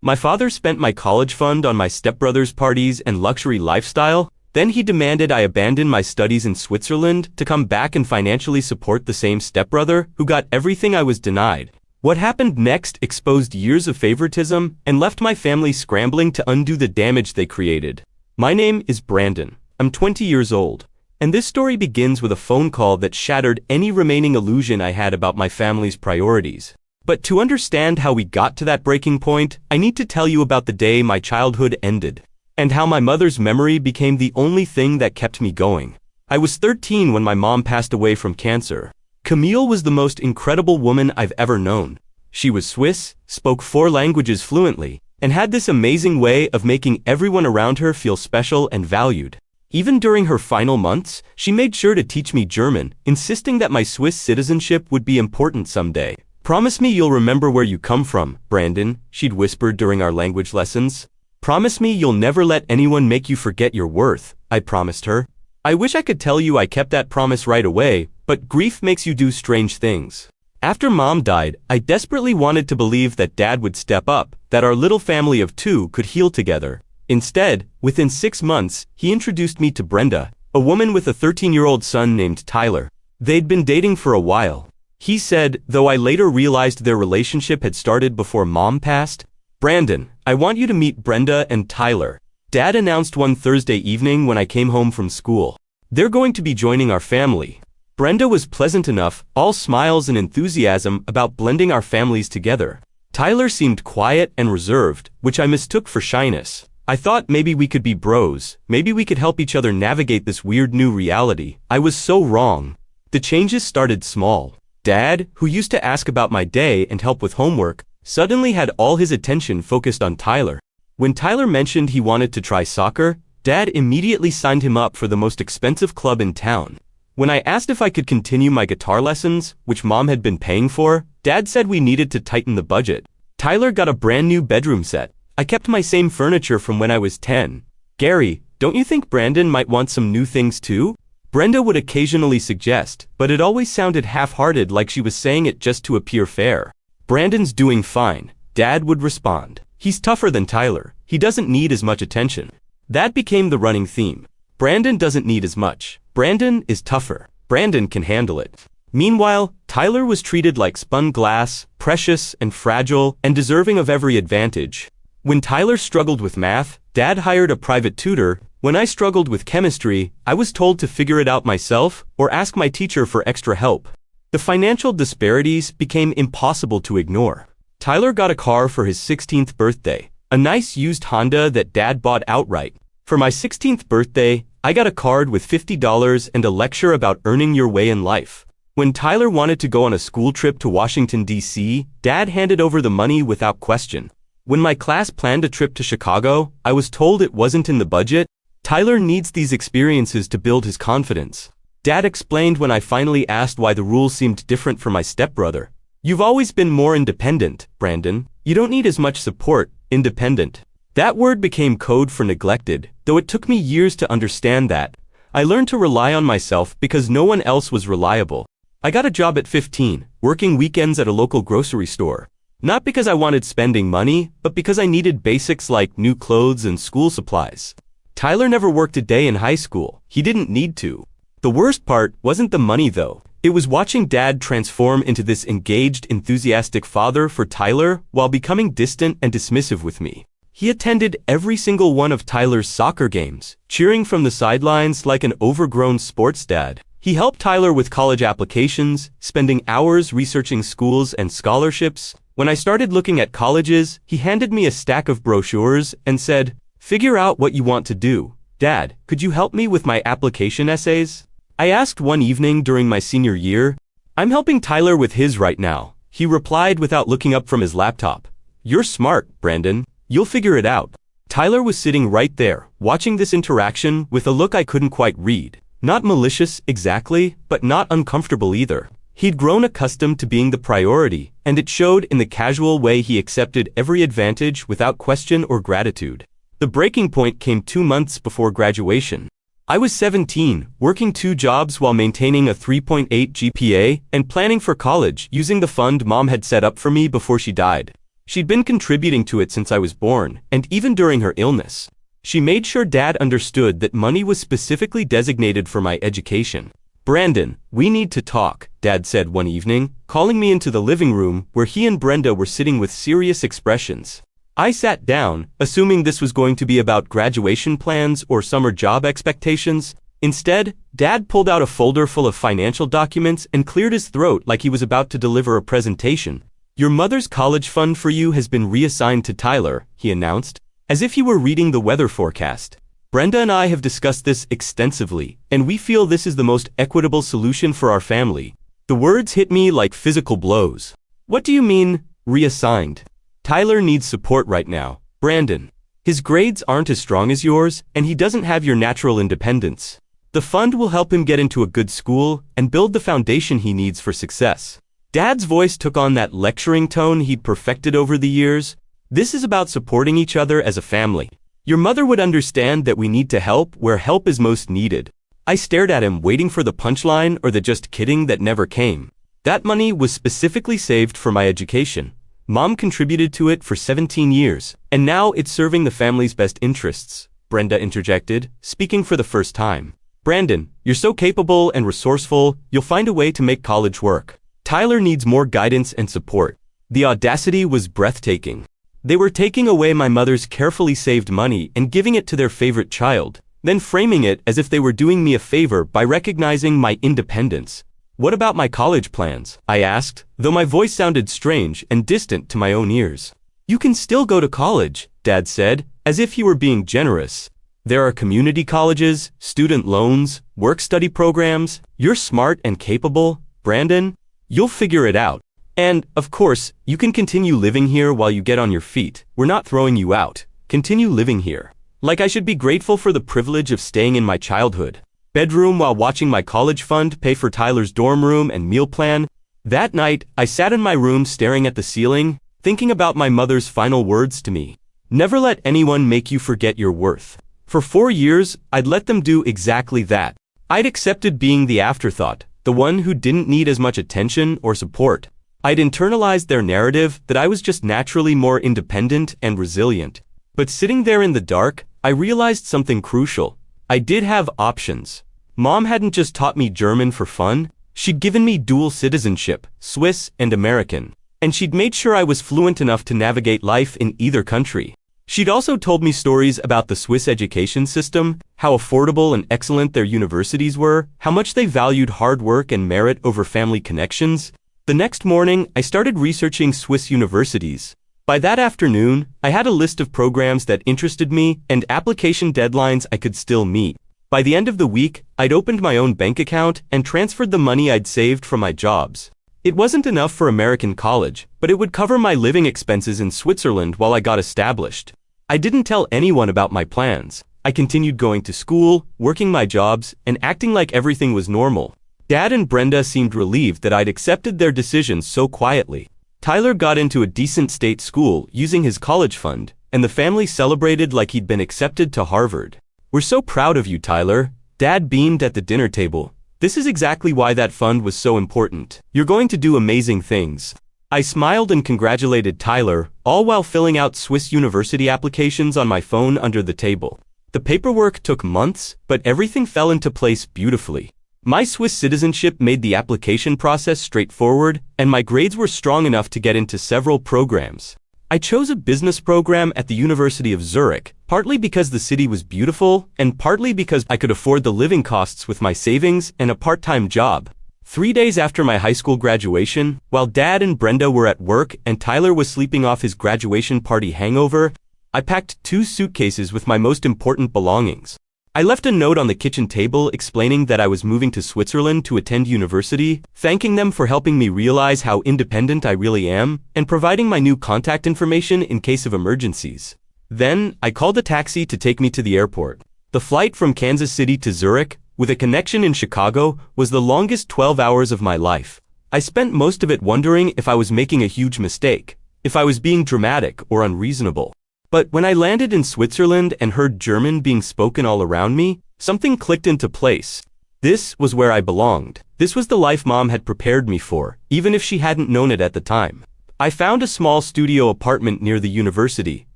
My father spent my college fund on my stepbrother's parties and luxury lifestyle. Then he demanded I abandon my studies in Switzerland to come back and financially support the same stepbrother who got everything I was denied. What happened next exposed years of favoritism and left my family scrambling to undo the damage they created. My name is Brandon. I'm 20 years old, and this story begins with a phone call that shattered any remaining illusion I had about my family's priorities. But to understand how we got to that breaking point, I need to tell you about the day my childhood ended, and how my mother's memory became the only thing that kept me going. I was 13 when my mom passed away from cancer. Camille was the most incredible woman I've ever known. She was Swiss, spoke 4 languages fluently, and had this amazing way of making everyone around her feel special and valued. Even during her final months, she made sure to teach me German, insisting that my Swiss citizenship would be important someday. "Promise me you'll remember where you come from, Brandon," she'd whispered during our language lessons. "Promise me you'll never let anyone make you forget your worth," I promised her. I wish I could tell you I kept that promise right away, but grief makes you do strange things. After Mom died, I desperately wanted to believe that Dad would step up, that our little family of 2 could heal together. Instead, within 6 months, he introduced me to Brenda, a woman with a 13-year-old son named Tyler. They'd been dating for a while. He said, though I later realized their relationship had started before Mom passed, "Brandon, I want you to meet Brenda and Tyler." Dad announced one Thursday evening when I came home from school. "They're going to be joining our family." Brenda was pleasant enough, all smiles and enthusiasm about blending our families together. Tyler seemed quiet and reserved, which I mistook for shyness. I thought maybe we could be bros, maybe we could help each other navigate this weird new reality. I was so wrong. The changes started small. Dad, who used to ask about my day and help with homework, suddenly had all his attention focused on Tyler. When Tyler mentioned he wanted to try soccer, Dad immediately signed him up for the most expensive club in town. When I asked if I could continue my guitar lessons, which Mom had been paying for, Dad said we needed to tighten the budget. Tyler got a brand new bedroom set. I kept my same furniture from when I was 10. "Gary, don't you think Brandon might want some new things too?" Brenda would occasionally suggest, but it always sounded half-hearted, like she was saying it just to appear fair. "Brandon's doing fine," Dad would respond. "He's tougher than Tyler. He doesn't need as much attention." That became the running theme. Brandon doesn't need as much. Brandon is tougher. Brandon can handle it. Meanwhile, Tyler was treated like spun glass, precious and fragile, and deserving of every advantage. When Tyler struggled with math, Dad hired a private tutor. When I struggled with chemistry, I was told to figure it out myself or ask my teacher for extra help. The financial disparities became impossible to ignore. Tyler got a car for his 16th birthday, a nice used Honda that Dad bought outright. For my 16th birthday, I got a card with $50 and a lecture about earning your way in life. When Tyler wanted to go on a school trip to Washington, D.C., Dad handed over the money without question. When my class planned a trip to Chicago, I was told it wasn't in the budget. Tyler needs these experiences to build his confidence. Dad explained when I finally asked why the rules seemed different for my stepbrother. "You've always been more independent, Brandon. You don't need as much support." Independent. That word became code for neglected, though it took me years to understand that. I learned to rely on myself because no one else was reliable. I got a job at 15, working weekends at a local grocery store. Not because I wanted spending money, but because I needed basics like new clothes and school supplies. Tyler never worked a day in high school. He didn't need to. The worst part wasn't the money though. It was watching Dad transform into this engaged, enthusiastic father for Tyler while becoming distant and dismissive with me. He attended every single one of Tyler's soccer games, cheering from the sidelines like an overgrown sports dad. He helped Tyler with college applications, spending hours researching schools and scholarships. When I started looking at colleges, he handed me a stack of brochures and said, "Figure out what you want to do. Dad, could you help me with my application essays?" I asked one evening during my senior year. "I'm helping Tyler with his right now," he replied without looking up from his laptop. "You're smart, Brandon. You'll figure it out." Tyler was sitting right there, watching this interaction with a look I couldn't quite read. Not malicious exactly, but not uncomfortable either. He'd grown accustomed to being the priority, and it showed in the casual way he accepted every advantage without question or gratitude. The breaking point came 2 months before graduation. I was 17, working 2 jobs while maintaining a 3.8 GPA and planning for college using the fund Mom had set up for me before she died. She'd been contributing to it since I was born, and even during her illness. She made sure Dad understood that money was specifically designated for my education. "Brandon, we need to talk," Dad said one evening, calling me into the living room where he and Brenda were sitting with serious expressions. I sat down, assuming this was going to be about graduation plans or summer job expectations. Instead, Dad pulled out a folder full of financial documents and cleared his throat like he was about to deliver a presentation. "Your mother's college fund for you has been reassigned to Tyler," he announced, as if he were reading the weather forecast. "Brenda and I have discussed this extensively, and we feel this is the most equitable solution for our family." The words hit me like physical blows. "What do you mean, reassigned?" "Tyler needs support right now, Brandon. His grades aren't as strong as yours, and he doesn't have your natural independence. The fund will help him get into a good school and build the foundation he needs for success." Dad's voice took on that lecturing tone he'd perfected over the years. "This is about supporting each other as a family. Your mother would understand that we need to help where help is most needed." I stared at him, waiting for the punchline or the "just kidding" that never came. "That money was specifically saved for my education. Mom contributed to it for 17 years, and now it's serving the family's best interests," Brenda interjected, speaking for the first time. "Brandon, you're so capable and resourceful, you'll find a way to make college work. Tyler needs more guidance and support." The audacity was breathtaking. They were taking away my mother's carefully saved money and giving it to their favorite child, then framing it as if they were doing me a favor by recognizing my independence. "What about my college plans?" I asked, though my voice sounded strange and distant to my own ears. "You can still go to college," Dad said, as if he were being generous. "There are community colleges, student loans, work-study programs. You're smart and capable, Brandon. You'll figure it out. And, of course, you can continue living here while you get on your feet. We're not throwing you out. Continue living here." Like I should be grateful for the privilege of staying in my childhood bedroom while watching my college fund pay for Tyler's dorm room and meal plan. That night, I sat in my room staring at the ceiling, thinking about my mother's final words to me. "Never let anyone make you forget your worth." For 4 years, I'd let them do exactly that. I'd accepted being the afterthought, the one who didn't need as much attention or support. I'd internalized their narrative that I was just naturally more independent and resilient. But sitting there in the dark, I realized something crucial. I did have options. Mom hadn't just taught me German for fun. She'd given me dual citizenship, Swiss and American. And she'd made sure I was fluent enough to navigate life in either country. She'd also told me stories about the Swiss education system, how affordable and excellent their universities were, how much they valued hard work and merit over family connections. The next morning, I started researching Swiss universities. By that afternoon, I had a list of programs that interested me and application deadlines I could still meet. By the end of the week, I'd opened my own bank account and transferred the money I'd saved from my jobs. It wasn't enough for American college, but it would cover my living expenses in Switzerland while I got established. I didn't tell anyone about my plans. I continued going to school, working my jobs, and acting like everything was normal. Dad and Brenda seemed relieved that I'd accepted their decisions so quietly. Tyler got into a decent state school using his college fund, and the family celebrated like he'd been accepted to Harvard. "We're so proud of you, Tyler," Dad beamed at the dinner table. "This is exactly why that fund was so important. You're going to do amazing things." I smiled and congratulated Tyler, all while filling out Swiss university applications on my phone under the table. The paperwork took months, but everything fell into place beautifully. My Swiss citizenship made the application process straightforward, and my grades were strong enough to get into several programs. I chose a business program at the University of Zurich, partly because the city was beautiful, and partly because I could afford the living costs with my savings and a part-time job. 3 days after my high school graduation, while Dad and Brenda were at work and Tyler was sleeping off his graduation party hangover, I packed 2 suitcases with my most important belongings. I left a note on the kitchen table explaining that I was moving to Switzerland to attend university, thanking them for helping me realize how independent I really am, and providing my new contact information in case of emergencies. Then, I called a taxi to take me to the airport. The flight from Kansas City to Zurich, with a connection in Chicago, was the longest 12 hours of my life. I spent most of it wondering if I was making a huge mistake, if I was being dramatic or unreasonable. But when I landed in Switzerland and heard German being spoken all around me, something clicked into place. This was where I belonged. This was the life Mom had prepared me for, even if she hadn't known it at the time. I found a small studio apartment near the university,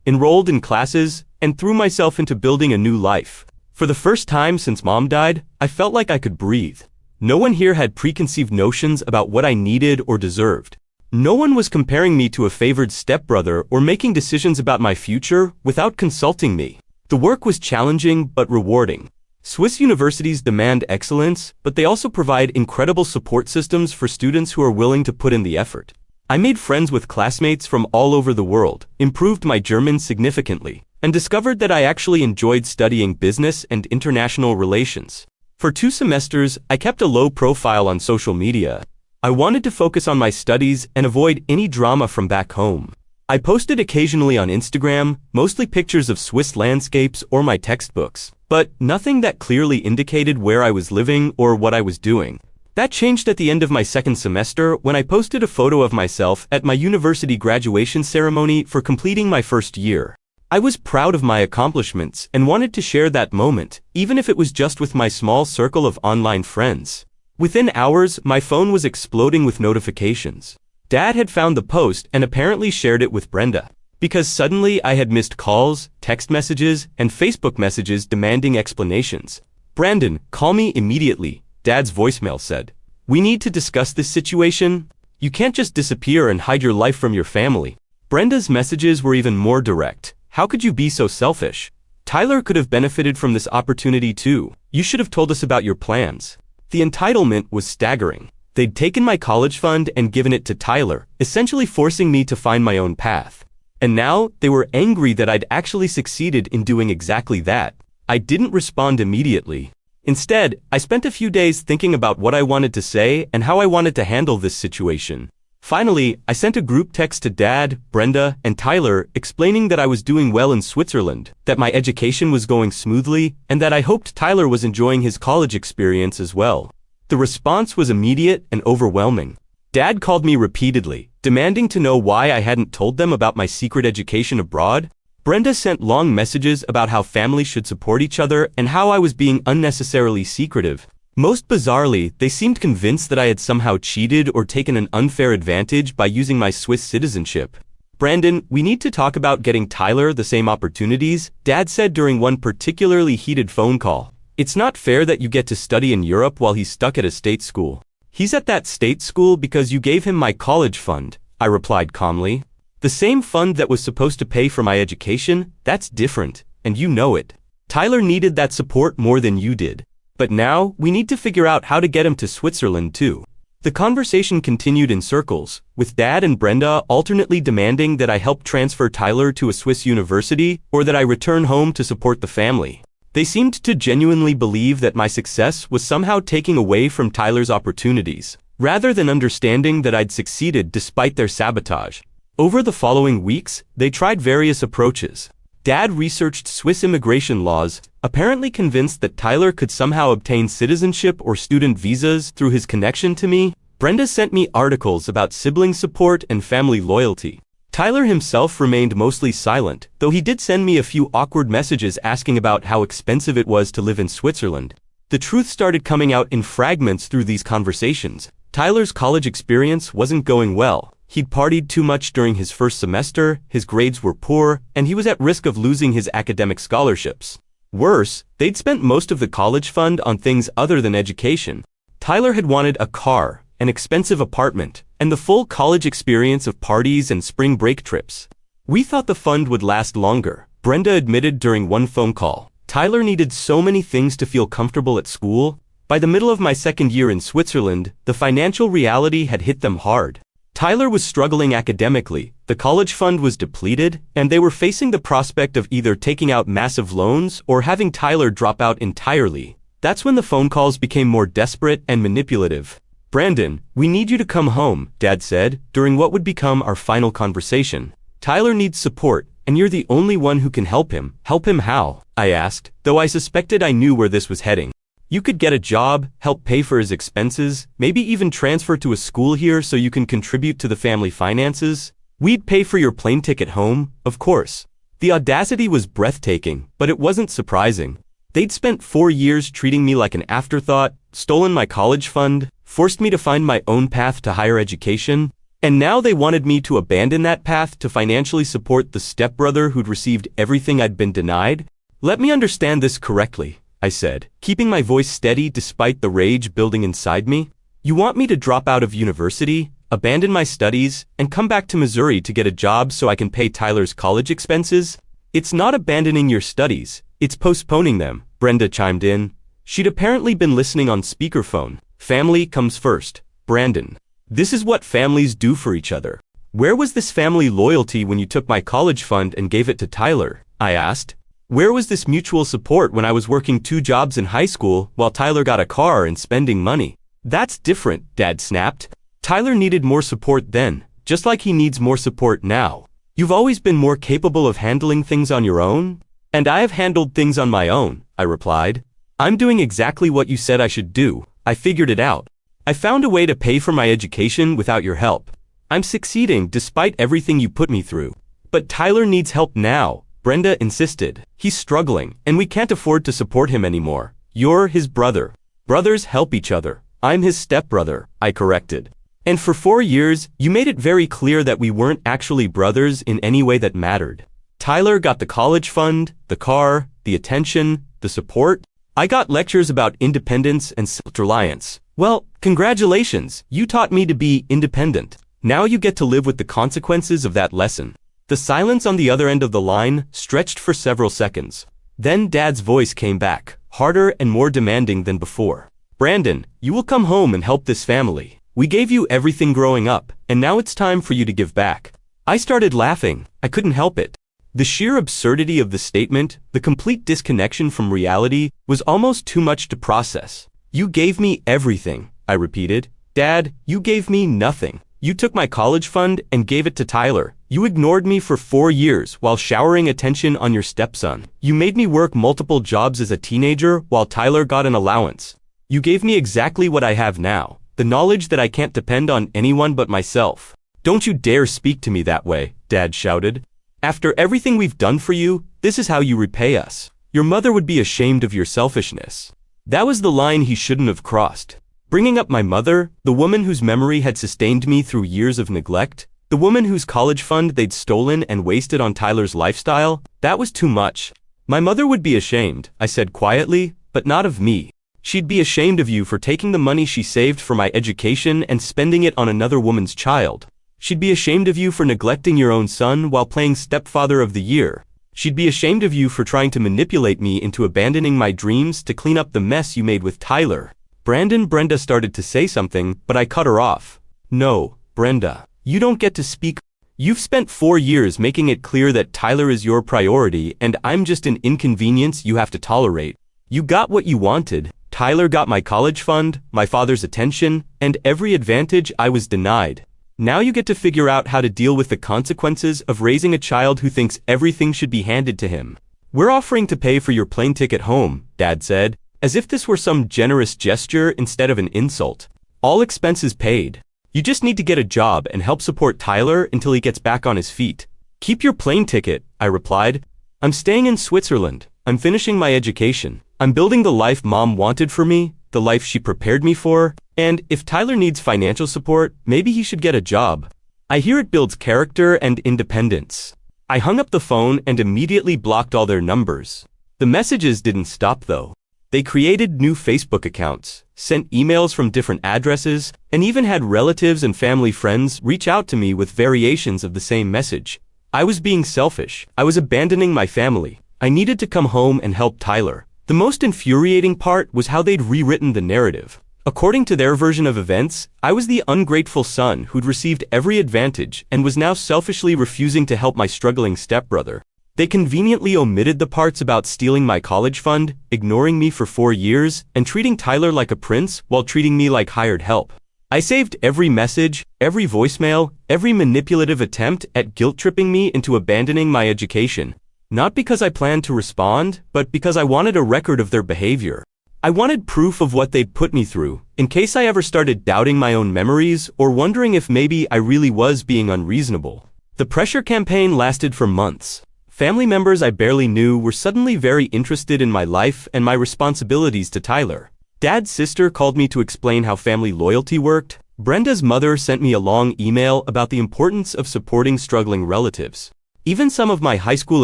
enrolled in classes, and threw myself into building a new life. For the first time since Mom died, I felt like I could breathe. No one here had preconceived notions about what I needed or deserved. No one was comparing me to a favored stepbrother or making decisions about my future without consulting me. The work was challenging but rewarding. Swiss universities demand excellence, but they also provide incredible support systems for students who are willing to put in the effort. I made friends with classmates from all over the world, improved my German significantly, and discovered that I actually enjoyed studying business and international relations. For 2 semesters, I kept a low profile on social media. I wanted to focus on my studies and avoid any drama from back home. I posted occasionally on Instagram, mostly pictures of Swiss landscapes or my textbooks, but nothing that clearly indicated where I was living or what I was doing. That changed at the end of my 2nd semester when I posted a photo of myself at my university graduation ceremony for completing my 1st year. I was proud of my accomplishments and wanted to share that moment, even if it was just with my small circle of online friends. Within hours, my phone was exploding with notifications. Dad had found the post and apparently shared it with Brenda. Because suddenly I had missed calls, text messages, and Facebook messages demanding explanations. "Brandon, call me immediately," Dad's voicemail said. "We need to discuss this situation. You can't just disappear and hide your life from your family." Brenda's messages were even more direct. "How could you be so selfish? Tyler could have benefited from this opportunity too. You should have told us about your plans." The entitlement was staggering. They'd taken my college fund and given it to Tyler, essentially forcing me to find my own path. And now, they were angry that I'd actually succeeded in doing exactly that. I didn't respond immediately. Instead, I spent a few days thinking about what I wanted to say and how I wanted to handle this situation. Finally, I sent a group text to Dad, Brenda, and Tyler explaining that I was doing well in Switzerland, that my education was going smoothly, and that I hoped Tyler was enjoying his college experience as well. The response was immediate and overwhelming. Dad called me repeatedly, demanding to know why I hadn't told them about my secret education abroad. Brenda sent long messages about how families should support each other and how I was being unnecessarily secretive. Most bizarrely, they seemed convinced that I had somehow cheated or taken an unfair advantage by using my Swiss citizenship. "Brandon, we need to talk about getting Tyler the same opportunities," Dad said during one particularly heated phone call. "It's not fair that you get to study in Europe while he's stuck at a state school." "He's at that state school because you gave him my college fund," I replied calmly. "The same fund that was supposed to pay for my education? That's different, and you know it. Tyler needed that support more than you did. But now, we need to figure out how to get him to Switzerland too." The conversation continued in circles, with Dad and Brenda alternately demanding that I help transfer Tyler to a Swiss university or that I return home to support the family. They seemed to genuinely believe that my success was somehow taking away from Tyler's opportunities, rather than understanding that I'd succeeded despite their sabotage. Over the following weeks, they tried various approaches. Dad researched Swiss immigration laws, apparently convinced that Tyler could somehow obtain citizenship or student visas through his connection to me. Brenda sent me articles about sibling support and family loyalty. Tyler himself remained mostly silent, though he did send me a few awkward messages asking about how expensive it was to live in Switzerland. The truth started coming out in fragments through these conversations. Tyler's college experience wasn't going well. He'd partied too much during his 1st semester, his grades were poor, and he was at risk of losing his academic scholarships. Worse, they'd spent most of the college fund on things other than education. Tyler had wanted a car, an expensive apartment, and the full college experience of parties and spring break trips. "We thought the fund would last longer," Brenda admitted during one phone call. "Tyler needed so many things to feel comfortable at school. By the middle of my 2nd year in Switzerland, the financial reality had hit them hard. Tyler was struggling academically, the college fund was depleted, and they were facing the prospect of either taking out massive loans or having Tyler drop out entirely. That's when the phone calls became more desperate and manipulative. "Brandon, we need you to come home," Dad said, during what would become our final conversation. "Tyler needs support, and you're the only one who can help him." "Help him how?" I asked, though I suspected I knew where this was heading. "You could get a job, help pay for his expenses, maybe even transfer to a school here so you can contribute to the family finances. We'd pay for your plane ticket home, of course." The audacity was breathtaking, but it wasn't surprising. They'd spent 4 years treating me like an afterthought, stolen my college fund, forced me to find my own path to higher education. And now they wanted me to abandon that path to financially support the stepbrother who'd received everything I'd been denied? Let me understand this correctly, I said, keeping my voice steady despite the rage building inside me. You want me to drop out of university, abandon my studies, and come back to Missouri to get a job so I can pay Tyler's college expenses? It's not abandoning your studies, it's postponing them, Brenda chimed in. She'd apparently been listening on speakerphone. Family comes first, Brandon. This is what families do for each other. Where was this family loyalty when you took my college fund and gave it to Tyler? I asked. Where was this mutual support when I was working 2 jobs in high school while Tyler got a car and spending money? That's different, Dad snapped. Tyler needed more support then, just like he needs more support now. You've always been more capable of handling things on your own? And I have handled things on my own, I replied. I'm doing exactly what you said I should do. I figured it out. I found a way to pay for my education without your help. I'm succeeding despite everything you put me through. But Tyler needs help now, Brenda insisted. He's struggling, and we can't afford to support him anymore. You're his brother. Brothers help each other. I'm his stepbrother, I corrected. And for 4 years, you made it very clear that we weren't actually brothers in any way that mattered. Tyler got the college fund, the car, the attention, the support. I got lectures about independence and self-reliance. Well, congratulations, you taught me to be independent. Now you get to live with the consequences of that lesson. The silence on the other end of the line stretched for several seconds. Then Dad's voice came back, harder and more demanding than before. Brandon, you will come home and help this family. We gave you everything growing up, and now it's time for you to give back. I started laughing. I couldn't help it. The sheer absurdity of the statement, the complete disconnection from reality, was almost too much to process. You gave me everything, I repeated. Dad, you gave me nothing. You took my college fund and gave it to Tyler. You ignored me for 4 years while showering attention on your stepson. You made me work multiple jobs as a teenager while Tyler got an allowance. You gave me exactly what I have now, the knowledge that I can't depend on anyone but myself. Don't you dare speak to me that way, Dad shouted. After everything we've done for you, this is how you repay us. Your mother would be ashamed of your selfishness. That was the line he shouldn't have crossed. Bringing up my mother, the woman whose memory had sustained me through years of neglect, the woman whose college fund they'd stolen and wasted on Tyler's lifestyle, that was too much. My mother would be ashamed, I said quietly, but not of me. She'd be ashamed of you for taking the money she saved for my education and spending it on another woman's child. She'd be ashamed of you for neglecting your own son while playing stepfather of the year. She'd be ashamed of you for trying to manipulate me into abandoning my dreams to clean up the mess you made with Tyler. Brenda started to say something, but I cut her off. No, Brenda, you don't get to speak. You've spent 4 years making it clear that Tyler is your priority and I'm just an inconvenience you have to tolerate. You got what you wanted. Tyler got my college fund, my father's attention, and every advantage I was denied. Now you get to figure out how to deal with the consequences of raising a child who thinks everything should be handed to him. We're offering to pay for your plane ticket home, Dad said, as if this were some generous gesture instead of an insult. All expenses paid. You just need to get a job and help support Tyler until he gets back on his feet. Keep your plane ticket, I replied. I'm staying in Switzerland. I'm finishing my education. I'm building the life Mom wanted for me, the life she prepared me for, and if Tyler needs financial support, maybe he should get a job. I hear it builds character and independence. I hung up the phone and immediately blocked all their numbers. The messages didn't stop though. They created new Facebook accounts, sent emails from different addresses, and even had relatives and family friends reach out to me with variations of the same message. I was being selfish. I was abandoning my family. I needed to come home and help Tyler. The most infuriating part was how they'd rewritten the narrative. According to their version of events, I was the ungrateful son who'd received every advantage and was now selfishly refusing to help my struggling stepbrother. They conveniently omitted the parts about stealing my college fund, ignoring me for 4 years, and treating Tyler like a prince while treating me like hired help. I saved every message, every voicemail, every manipulative attempt at guilt-tripping me into abandoning my education. Not because I planned to respond, but because I wanted a record of their behavior. I wanted proof of what they'd put me through, in case I ever started doubting my own memories or wondering if maybe I really was being unreasonable. The pressure campaign lasted for months. Family members I barely knew were suddenly very interested in my life and my responsibilities to Tyler. Dad's sister called me to explain how family loyalty worked. Brenda's mother sent me a long email about the importance of supporting struggling relatives. Even some of my high school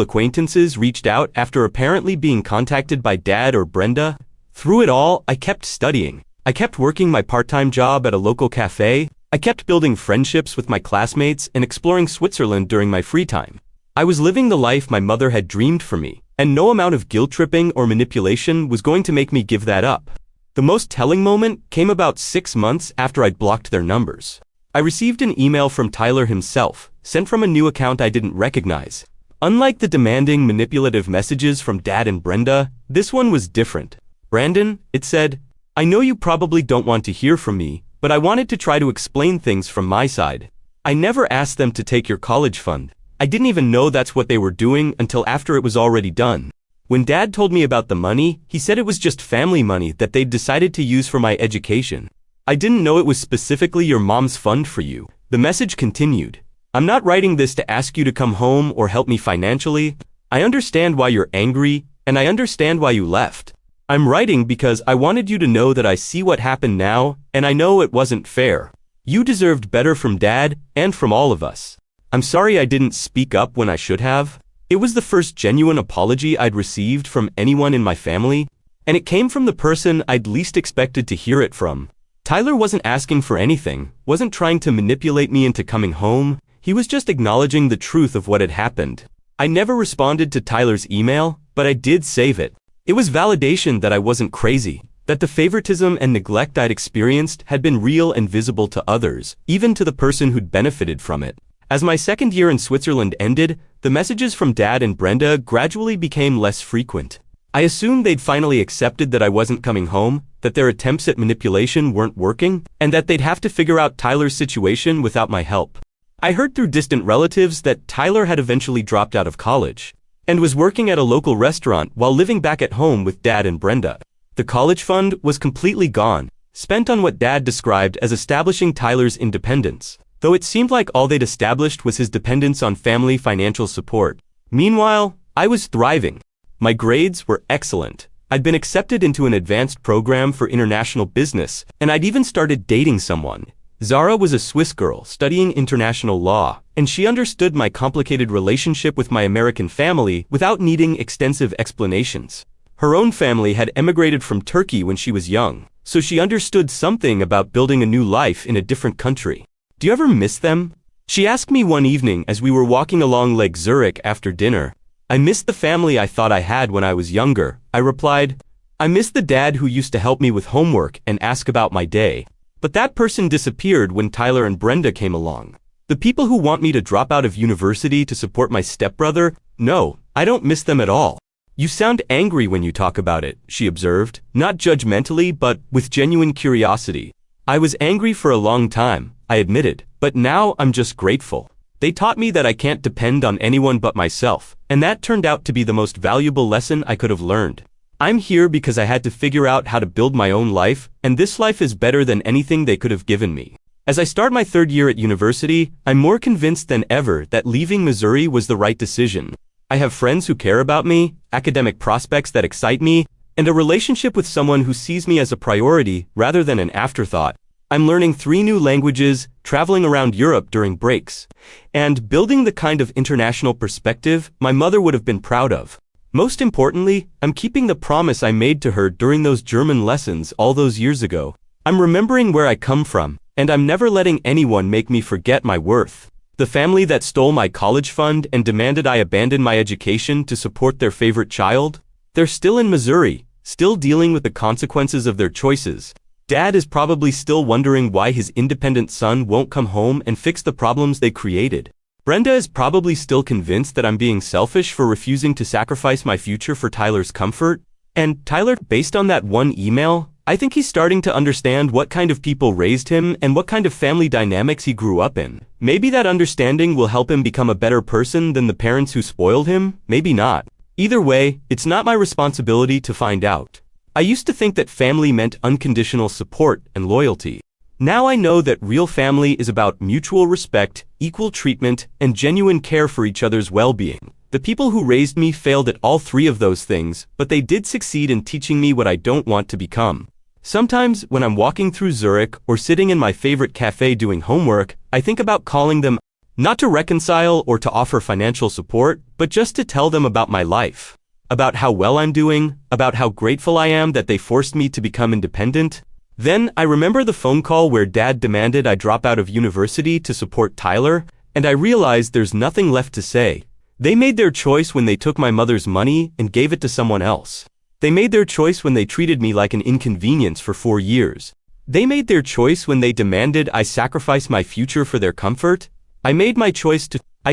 acquaintances reached out after apparently being contacted by Dad or Brenda. Through it all, I kept studying. I kept working my part-time job at a local cafe. I kept building friendships with my classmates and exploring Switzerland during my free time. I was living the life my mother had dreamed for me, and no amount of guilt-tripping or manipulation was going to make me give that up. The most telling moment came about 6 months after I'd blocked their numbers. I received an email from Tyler himself, sent from a new account I didn't recognize. Unlike the demanding, manipulative messages from Dad and Brenda, this one was different. "Brandon," it said, "I know you probably don't want to hear from me, but I wanted to try to explain things from my side. I never asked them to take your college fund. I didn't even know that's what they were doing until after it was already done. When Dad told me about the money, he said it was just family money that they'd decided to use for my education. I didn't know it was specifically your mom's fund for you." The message continued. "I'm not writing this to ask you to come home or help me financially. I understand why you're angry, and I understand why you left. I'm writing because I wanted you to know that I see what happened now, and I know it wasn't fair. You deserved better from Dad and from all of us. I'm sorry I didn't speak up when I should have." It was the first genuine apology I'd received from anyone in my family, and it came from the person I'd least expected to hear it from. Tyler wasn't asking for anything, wasn't trying to manipulate me into coming home. He was just acknowledging the truth of what had happened. I never responded to Tyler's email, but I did save it. It was validation that I wasn't crazy, that the favoritism and neglect I'd experienced had been real and visible to others, even to the person who'd benefited from it. As my second year in Switzerland ended, the messages from Dad and Brenda gradually became less frequent. I assumed they'd finally accepted that I wasn't coming home, that their attempts at manipulation weren't working, and that they'd have to figure out Tyler's situation without my help. I heard through distant relatives that Tyler had eventually dropped out of college and was working at a local restaurant while living back at home with Dad and Brenda. The college fund was completely gone, spent on what Dad described as establishing Tyler's independence, though it seemed like all they'd established was his dependence on family financial support. Meanwhile, I was thriving. My grades were excellent. I'd been accepted into an advanced program for international business, and I'd even started dating someone. Zara was a Swiss girl studying international law, and she understood my complicated relationship with my American family without needing extensive explanations. Her own family had emigrated from Turkey when she was young, so she understood something about building a new life in a different country. "Do you ever miss them?" she asked me one evening as we were walking along Lake Zurich after dinner. "I miss the family I thought I had when I was younger," I replied. "I miss the dad who used to help me with homework and ask about my day. But that person disappeared when Tyler and Brenda came along. The people who want me to drop out of university to support my stepbrother, no, I don't miss them at all." "You sound angry when you talk about it," she observed, not judgmentally but with genuine curiosity. "I was angry for a long time," I admitted, "but now I'm just grateful. They taught me that I can't depend on anyone but myself, and that turned out to be the most valuable lesson I could have learned. I'm here because I had to figure out how to build my own life, and this life is better than anything they could have given me." As I start my third year at university, I'm more convinced than ever that leaving Missouri was the right decision. I have friends who care about me, academic prospects that excite me, and a relationship with someone who sees me as a priority rather than an afterthought. I'm learning 3 new languages, traveling around Europe during breaks, and building the kind of international perspective my mother would have been proud of. Most importantly, I'm keeping the promise I made to her during those German lessons all those years ago. I'm remembering where I come from, and I'm never letting anyone make me forget my worth. The family that stole my college fund and demanded I abandon my education to support their favorite child? They're still in Missouri, still dealing with the consequences of their choices. Dad is probably still wondering why his independent son won't come home and fix the problems they created. Brenda is probably still convinced that I'm being selfish for refusing to sacrifice my future for Tyler's comfort. And Tyler, based on that one email, I think he's starting to understand what kind of people raised him and what kind of family dynamics he grew up in. Maybe that understanding will help him become a better person than the parents who spoiled him, maybe not. Either way, it's not my responsibility to find out. I used to think that family meant unconditional support and loyalty. Now I know that real family is about mutual respect, equal treatment, and genuine care for each other's well-being. The people who raised me failed at all 3 of those things, but they did succeed in teaching me what I don't want to become. Sometimes, when I'm walking through Zurich or sitting in my favorite cafe doing homework, I think about calling them, not to reconcile or to offer financial support, but just to tell them about my life. About how well I'm doing, about how grateful I am that they forced me to become independent. Then, I remember the phone call where Dad demanded I drop out of university to support Tyler, and I realized there's nothing left to say. They made their choice when they took my mother's money and gave it to someone else. They made their choice when they treated me like an inconvenience for 4 years. They made their choice when they demanded I sacrifice my future for their comfort. I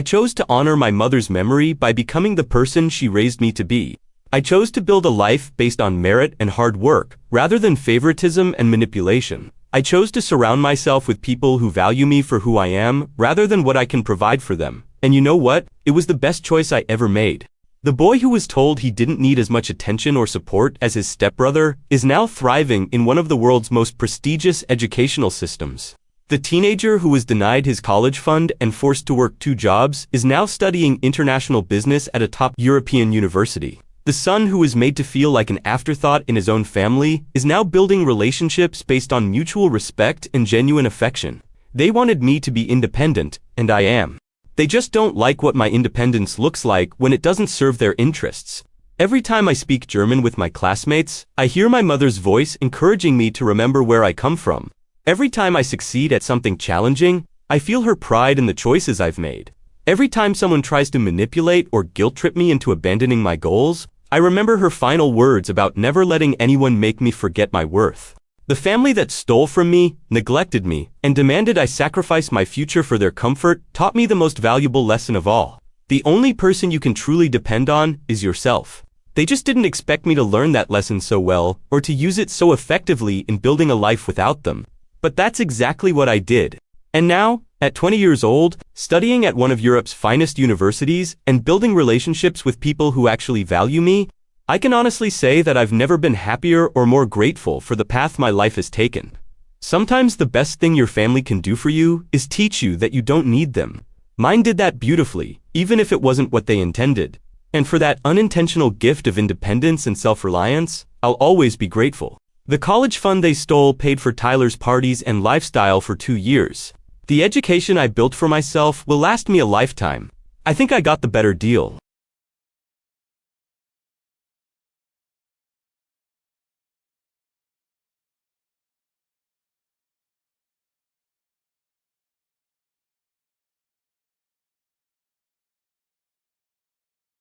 chose to honor my mother's memory by becoming the person she raised me to be. I chose to build a life based on merit and hard work, rather than favoritism and manipulation. I chose to surround myself with people who value me for who I am, rather than what I can provide for them. And you know what? It was the best choice I ever made. The boy who was told he didn't need as much attention or support as his stepbrother is now thriving in one of the world's most prestigious educational systems. The teenager who was denied his college fund and forced to work 2 jobs is now studying international business at a top European university. The son who was made to feel like an afterthought in his own family is now building relationships based on mutual respect and genuine affection. They wanted me to be independent, and I am. They just don't like what my independence looks like when it doesn't serve their interests. Every time I speak German with my classmates, I hear my mother's voice encouraging me to remember where I come from. Every time I succeed at something challenging, I feel her pride in the choices I've made. Every time someone tries to manipulate or guilt-trip me into abandoning my goals, I remember her final words about never letting anyone make me forget my worth. The family that stole from me, neglected me, and demanded I sacrifice my future for their comfort taught me the most valuable lesson of all. The only person you can truly depend on is yourself. They just didn't expect me to learn that lesson so well, or to use it so effectively in building a life without them. But that's exactly what I did. And now, at 20 years old, studying at one of Europe's finest universities and building relationships with people who actually value me, I can honestly say that I've never been happier or more grateful for the path my life has taken. Sometimes the best thing your family can do for you is teach you that you don't need them. Mine did that beautifully, even if it wasn't what they intended. And for that unintentional gift of independence and self-reliance, I'll always be grateful. The college fund they stole paid for Tyler's parties and lifestyle for 2 years. The education I built for myself will last me a lifetime. I think I got the better deal.